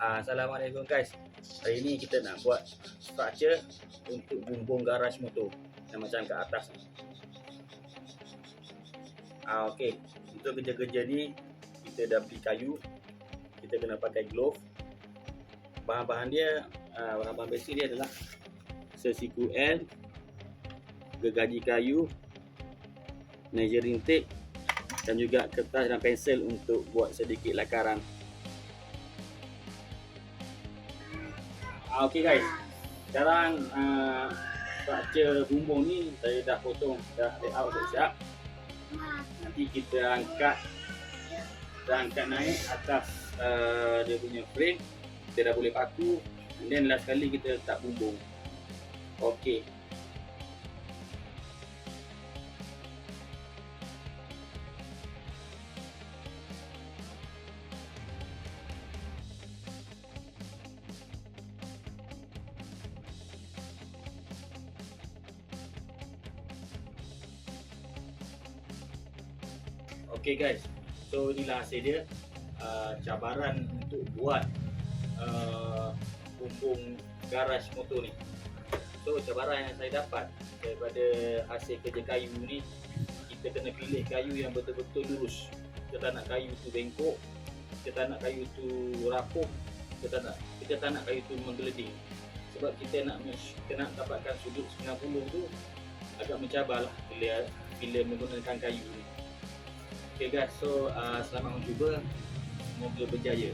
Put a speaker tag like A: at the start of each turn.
A: Assalamualaikum guys. Hari ni kita nak buat structure untuk bumbung garaj motor yang macam kat atas ni. Okey. Untuk kerja-kerja ni kita dah beli kayu. Kita kena pakai glove. Bahan-bahan dia, bahan-bahan basic dia adalah sesiku L, gergaji kayu, measuring tape dan juga kertas dan pensel untuk buat sedikit lakaran. Okey guys, sekarang structure bumbung ni saya dah potong, dah layout dah siap. Nanti kita angkat naik atas dia punya frame. Kita dah boleh paku, and then last kali kita letak bumbung. Okey. Okey guys, so inilah hasil dia, cabaran untuk buat bumbung garaj motor ni. So cabaran yang saya dapat daripada hasil kerja kayu ni, kita kena pilih kayu yang betul-betul lurus. Kita tak nak kayu tu bengkok, kita tak nak kayu tu rapuh, kita tak nak kayu tu menggeleding. Sebab kita nak dapatkan sudut 90 tu agak mencabarlah bila menggunakan kayu ni. Okay guys, so selamat mencuba, semoga berjaya.